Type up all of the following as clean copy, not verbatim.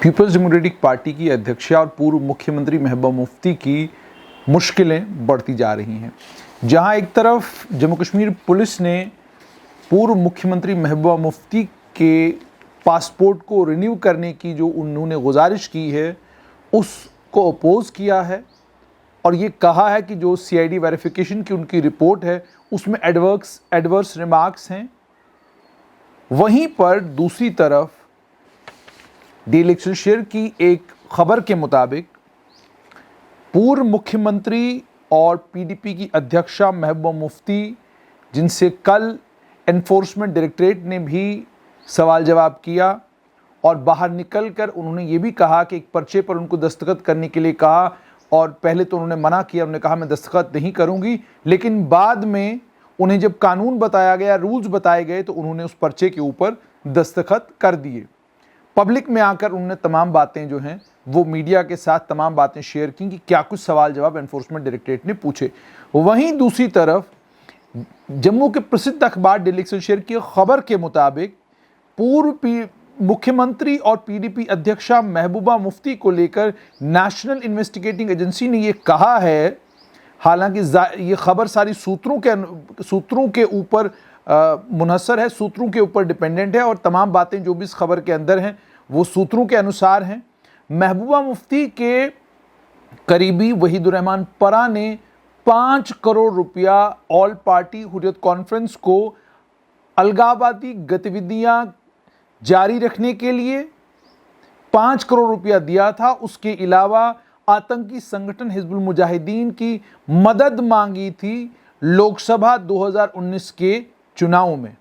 Peoples democratic party की अध्यक्ष और पूर्व मुख्यमंत्री महबूबा मुफ्ती की मुश्किलें बढ़ती जा रही हैं। जहां एक तरफ जम्मू कश्मीर पुलिस ने पूर्व मुख्यमंत्री महबूबा मुफ्ती के पासपोर्ट को रिन्यू करने की जो उन्होंने गुजारिश की है उसको अपोज किया है और ये कहा है कि जो सीआईडी वेरिफिकेशन की उनकी रिपोर्ट है उसमें एडवर्स रिमार्क्स हैं। वहीं पर दूसरी तरफ डेली एक्सेलसियर की एक खबर के मुताबिक पूर्व मुख्यमंत्री और पीडीपी की अध्यक्षा महबूबा मुफ्ती, जिनसे कल एनफोर्समेंट डायरेक्टरेट ने भी सवाल जवाब किया और बाहर निकलकर उन्होंने ये भी कहा कि एक पर्चे पर उनको दस्तखत करने के लिए कहा और पहले तो उन्होंने मना किया, उन्होंने कहा मैं दस्तखत नहीं करूंगी, लेकिन बाद में उन्हें जब कानून बताया गया, रूल्स बताए गए तो उन्होंने उस पर्चे के ऊपर दस्तखत कर दिए। पब्लिक में आकर उन्होंने तमाम बातें जो हैं वो मीडिया के साथ तमाम बातें शेयर की कि क्या कुछ सवाल जवाब एनफोर्समेंट डायरेक्टरेट ने पूछे। वहीं दूसरी तरफ जम्मू के प्रसिद्ध अखबार डेली एक्सेलसियर की खबर के मुताबिक पूर्व मुख्यमंत्री और पीडीपी अध्यक्षा महबूबा मुफ्ती को लेकर नेशनल इन्वेस्टिगेटिंग एजेंसी ने ये कहा है, हालांकि ये खबर सारी सूत्रों के ऊपर मुनहसर है, सूत्रों के ऊपर डिपेंडेंट है और तमाम बातें जो भी इस खबर के अंदर हैं वो सूत्रों के अनुसार हैं। महबूबा मुफ्ती के करीबी वहीदुर रहमान परा ने 5 करोड़ रुपया ऑल पार्टी हुर्रियत कॉन्फ्रेंस को अलगाववादी गतिविधियां जारी रखने के लिए 5 करोड़ रुपया दिया था। उसके अलावा आतंकी संगठन हिजबुल मुजाहिदीन की मदद मांगी थी लोकसभा 2019 के चुनाव में।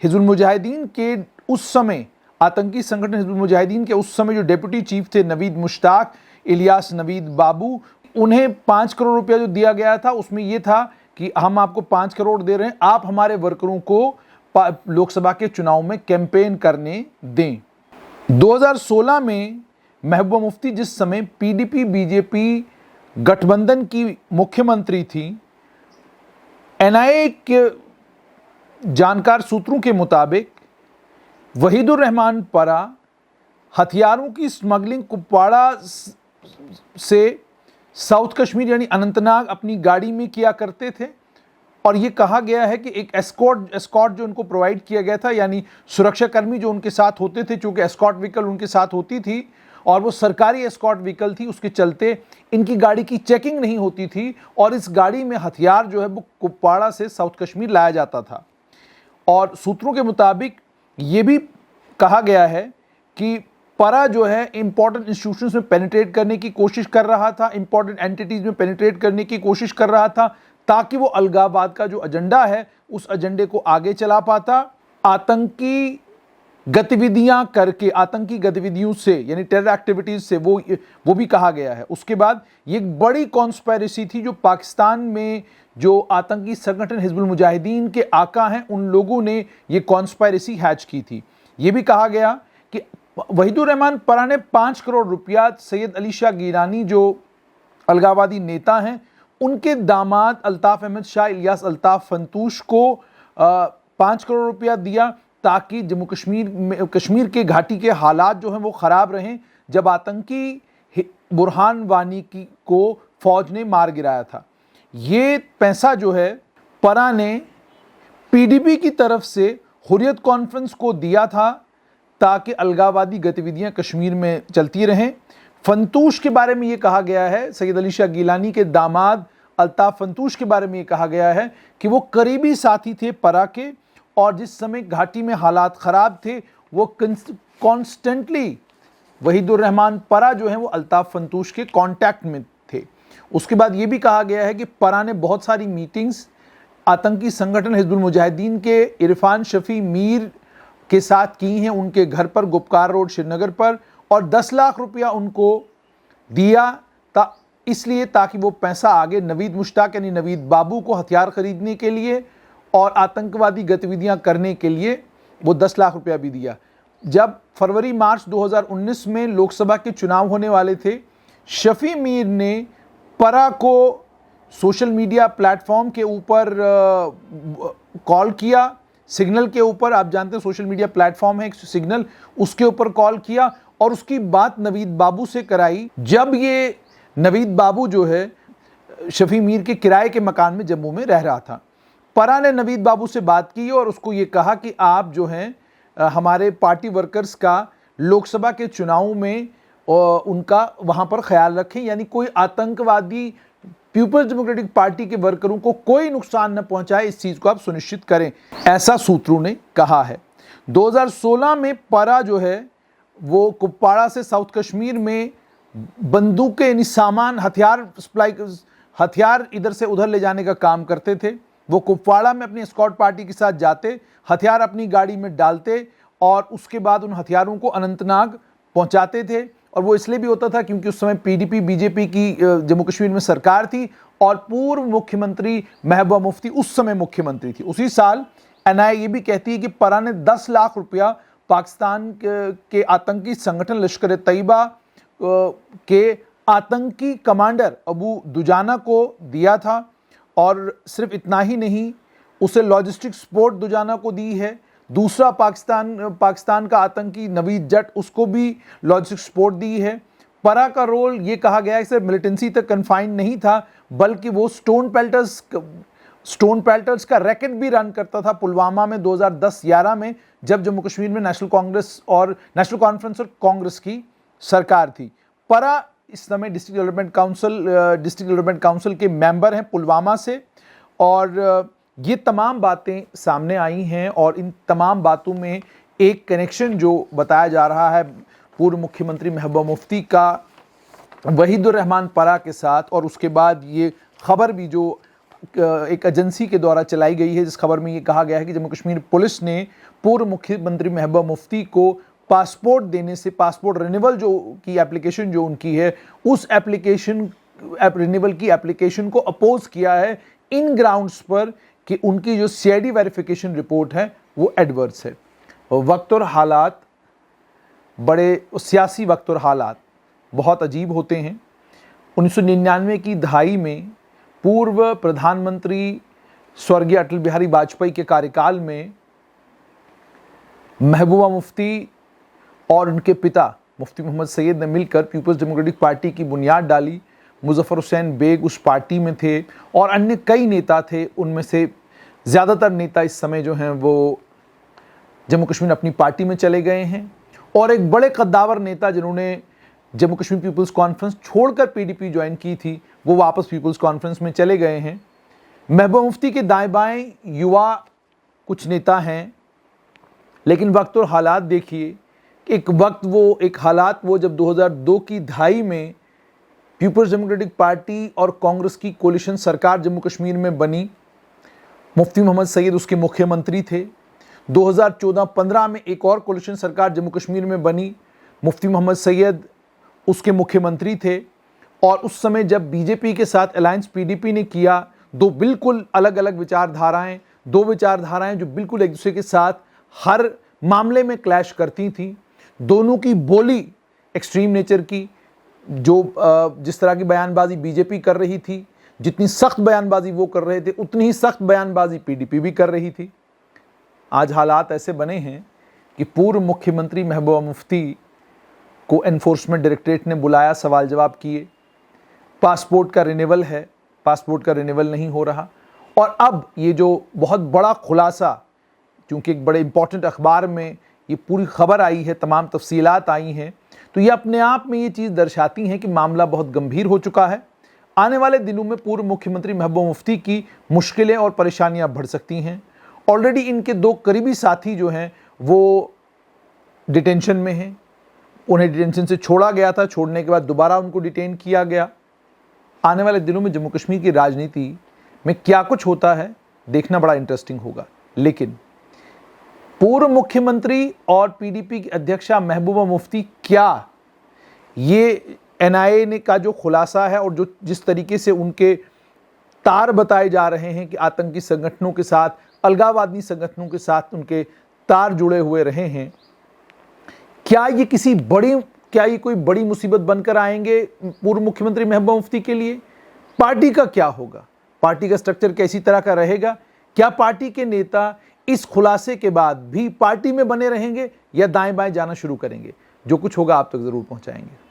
हिजबुल मुजाहिदीन के उस समय आतंकी संगठन हिजबुल मुजाहिदीन के उस समय जो डेप्यूटी चीफ थे नवीद मुश्ताक इलियास नवीद बाबू, उन्हें 5 करोड़ रुपया जो दिया गया था उसमें यह था कि हम आपको 5 करोड़ दे रहे हैं, आप हमारे वर्करों को लोकसभा के चुनाव में कैंपेन करने दें। 2016 में महबूबा मुफ्ती जिस समय पीडीपी बीजेपी गठबंधन की मुख्यमंत्री थी, एनआईए के जानकार सूत्रों के मुताबिक वहीदुर रहमान परा हथियारों की स्मगलिंग कुपवाड़ा से साउथ कश्मीर यानी अनंतनाग अपनी गाड़ी में किया करते थे और ये कहा गया है कि एक एस्कॉर्ट जो उनको प्रोवाइड किया गया था, यानी सुरक्षाकर्मी जो उनके साथ होते थे, चूंकि एस्कॉर्ट व्हीकल उनके साथ होती थी और वो सरकारी एस्कॉर्ट व्हीकल थी, उसके चलते इनकी गाड़ी की चेकिंग नहीं होती थी और इस गाड़ी में हथियार जो है वो कुपवाड़ा से साउथ कश्मीर लाया जाता था। और सूत्रों के मुताबिक ये भी कहा गया है कि परा जो है इंपॉर्टेंट इंस्टीट्यूशंस में पेनिट्रेट करने की कोशिश कर रहा था, इंपॉर्टेंट एंटिटीज में पेनिट्रेट करने की कोशिश कर रहा था ताकि वो अलगाववाद का जो एजेंडा है उस एजेंडे को आगे चला पाता। आतंकी गतिविधियां करके, आतंकी गतिविधियों से यानी टेरर एक्टिविटीज से वो भी कहा गया है। उसके बाद ये एक बड़ी कॉन्स्पिरेसी थी जो पाकिस्तान में जो आतंकी संगठन हिजबुल मुजाहिदीन के आका हैं उन लोगों ने ये कॉन्स्पिरेसी हैच की थी। ये भी कहा गया कि वहीदुर रहमान परा ने 5 करोड़ रुपया सैयद अली शाह गिलानी जो अलगाववादी नेता हैं उनके दामाद अल्ताफ अहमद शाह इलियास अल्ताफ फंतूश को 5 करोड़ रुपया दिया ताकि जम्मू कश्मीर के घाटी के हालात जो हैं वो ख़राब रहें जब आतंकी बुरहान वानी को फौज ने मार गिराया था। ये पैसा जो है परा ने पीडीपी की तरफ से हुर्रियत कॉन्फ्रेंस को दिया था ताकि अलगाववादी गतिविधियां कश्मीर में चलती रहें। फंतूश के बारे में ये कहा गया है, सैयद अली शाह गिलानी के दामाद अल्ताफ फंतूश के बारे में ये कहा गया है कि वो करीबी साथी थे परा के और जिस समय घाटी में हालात ख़राब थे वो कॉन्स्टेंटली वहीदुर रहमान परा जो है वो अल्ताफ फंतूश के कांटेक्ट में थे। उसके बाद ये भी कहा गया है कि परा ने बहुत सारी मीटिंग्स आतंकी संगठन हिजबुल मुजाहिदीन के इरफान शफी मीर के साथ की हैं उनके घर पर गुपकार रोड श्रीनगर पर और 10 लाख रुपया उनको दिया इसलिए ताकि वो पैसा आगे नवीद मुश्ताक यानी नवीद बाबू को हथियार खरीदने के लिए और आतंकवादी गतिविधियां करने के लिए वो 10 लाख रुपया भी दिया। जब फरवरी मार्च 2019 में लोकसभा के चुनाव होने वाले थे, शफी मीर ने परा को सोशल मीडिया प्लेटफॉर्म के ऊपर कॉल किया, सिग्नल के ऊपर, आप जानते हैं सोशल मीडिया प्लेटफॉर्म है एक सिग्नल, उसके ऊपर कॉल किया और उसकी बात नवीद बाबू से कराई जब ये नवीद बाबू जो है शफी मीर के किराए के मकान में जम्मू में रह रहा था। परा ने नवीद बाबू से बात की और उसको ये कहा कि आप जो हैं हमारे पार्टी वर्कर्स का लोकसभा के चुनाव में उनका वहाँ पर ख्याल रखें, यानी कोई आतंकवादी पीपल्स डेमोक्रेटिक पार्टी के वर्करों को कोई नुकसान न पहुंचाए, इस चीज़ को आप सुनिश्चित करें, ऐसा सूत्रों ने कहा है। 2016 में परा जो है वो कुपवाड़ा से साउथ कश्मीर में बंदूकें यानी सामान हथियार इधर से उधर ले जाने का काम करते थे। वो कुपवाड़ा में अपनी एस्कॉर्ट पार्टी के साथ जाते, हथियार अपनी गाड़ी में डालते और उसके बाद उन हथियारों को अनंतनाग पहुंचाते थे। और वो इसलिए भी होता था क्योंकि उस समय पीडीपी बीजेपी की जम्मू कश्मीर में सरकार थी और पूर्व मुख्यमंत्री महबूबा मुफ्ती उस समय मुख्यमंत्री थी। उसी साल एनआईए ये भी कहती है कि परा ने 10 लाख रुपया पाकिस्तान के आतंकी संगठन लश्कर तैयबा के आतंकी कमांडर अबू दुजाना को दिया था। और सिर्फ इतना ही नहीं, उसे लॉजिस्टिक सपोर्ट दुजाना को दी है। दूसरा पाकिस्तान का आतंकी नवीद जट, उसको भी लॉजिस्टिक सपोर्ट दी है। परा का रोल ये कहा गया है सिर्फ मिलिटेंसी तक कन्फाइंड नहीं था, बल्कि वो स्टोन पेल्टर्स का रैकेट भी रन करता था पुलवामा में 2010-11 में, जब जम्मू कश्मीर में नेशनल कॉन्फ्रेंस और कांग्रेस की सरकार थी। परा इस समय डिस्ट्रिक्ट डेवलपमेंट काउंसिल के मेंबर हैं पुलवामा से। और ये तमाम बातें सामने आई हैं और इन तमाम बातों में एक कनेक्शन जो बताया जा रहा है पूर्व मुख्यमंत्री महबूबा मुफ्ती का वहीदुर रहमान परा के साथ। और उसके बाद ये खबर भी जो एक एजेंसी के द्वारा चलाई गई है, जिस खबर में ये कहा गया है कि जम्मू कश्मीर पुलिस ने पूर्व मुख्यमंत्री महबूबा मुफ्ती को पासपोर्ट देने से, पासपोर्ट रिन्यूअल जो की एप्लीकेशन जो उनकी है, उस रिन्यूअल की एप्लीकेशन को अपोज किया है इन ग्राउंड्स पर कि उनकी जो सीआईडी वेरिफिकेशन रिपोर्ट है वो एडवर्स है। वक्त और हालात सियासी वक्त और हालात बहुत अजीब होते हैं। 1999 की दहाई में पूर्व प्रधानमंत्री स्वर्गीय अटल बिहारी वाजपेयी के कार्यकाल में महबूबा मुफ्ती और उनके पिता मुफ्ती मोहम्मद सैयद ने मिलकर पीपल्स डेमोक्रेटिक पार्टी की बुनियाद डाली। मुजफ्फर हुसैन बेग उस पार्टी में थे और अन्य कई नेता थे। उनमें से ज़्यादातर नेता इस समय जो हैं वो जम्मू कश्मीर अपनी पार्टी में चले गए हैं। और एक बड़े कद्दावर नेता जिन्होंने जम्मू कश्मीर पीपल्स कॉन्फ्रेंस छोड़कर पीडीपी ज्वाइन की थी, वो वापस पीपल्स कॉन्फ्रेंस में चले गए हैं। महबूबा मुफ्ती के दाएं बाएं युवा कुछ नेता हैं, लेकिन वक्त और हालात देखिए। एक हालात जब 2002 की दहाई में पीपल्स डेमोक्रेटिक पार्टी और कांग्रेस की कोलिशन सरकार जम्मू कश्मीर में बनी, मुफ्ती मोहम्मद सैयद उसके मुख्यमंत्री थे। 2014-15 में एक और कोलिशन सरकार जम्मू कश्मीर में बनी, मुफ्ती मोहम्मद सैयद उसके मुख्यमंत्री थे। और उस समय जब बीजेपी के साथ अलायंस पीडीपी ने किया, दो बिल्कुल अलग अलग विचारधाराएं जो बिल्कुल एक दूसरे के साथ हर मामले में क्लैश करती थीं। दोनों की बोली एक्सट्रीम नेचर की, जिस तरह की बयानबाजी बीजेपी कर रही थी, जितनी सख्त बयानबाजी वो कर रहे थे, उतनी ही सख्त बयानबाजी पीडीपी भी कर रही थी। आज हालात ऐसे बने हैं कि पूर्व मुख्यमंत्री महबूबा मुफ्ती को एनफोर्समेंट डायरेक्टरेट ने बुलाया, सवाल जवाब किए। पासपोर्ट का रिन्यूअल नहीं हो रहा। और अब ये जो बहुत बड़ा खुलासा, क्योंकि एक बड़े इंपॉर्टेंट अखबार में ये पूरी खबर आई है, तमाम तफसीलात आई हैं, तो ये अपने आप में ये चीज़ दर्शाती हैं कि मामला बहुत गंभीर हो चुका है। आने वाले दिनों में पूर्व मुख्यमंत्री महबूबा मुफ्ती की मुश्किलें और परेशानियां बढ़ सकती हैं। ऑलरेडी इनके 2 करीबी साथी जो हैं वो डिटेंशन में हैं। उन्हें डिटेंशन से छोड़ा गया था, छोड़ने के बाद दोबारा उनको डिटेन किया गया। आने वाले दिनों में जम्मू कश्मीर की राजनीति में क्या कुछ होता है देखना बड़ा इंटरेस्टिंग होगा। लेकिन पूर्व मुख्यमंत्री और पीडीपी की अध्यक्षा महबूबा मुफ्ती, क्या ये एनआईए ने का जो खुलासा है और जिस तरीके से उनके तार बताए जा रहे हैं कि आतंकी संगठनों के साथ, अलगाववादी संगठनों के साथ उनके तार जुड़े हुए रहे हैं, क्या ये कोई बड़ी मुसीबत बनकर आएंगे पूर्व मुख्यमंत्री महबूबा मुफ्ती के लिए? पार्टी का क्या होगा? पार्टी का स्ट्रक्चर कैसी तरह का रहेगा? क्या पार्टी के नेता इस खुलासे के बाद भी पार्टी में बने रहेंगे या दाएं बाएं जाना शुरू करेंगे? जो कुछ होगा आप तक ज़रूर पहुँचाएंगे।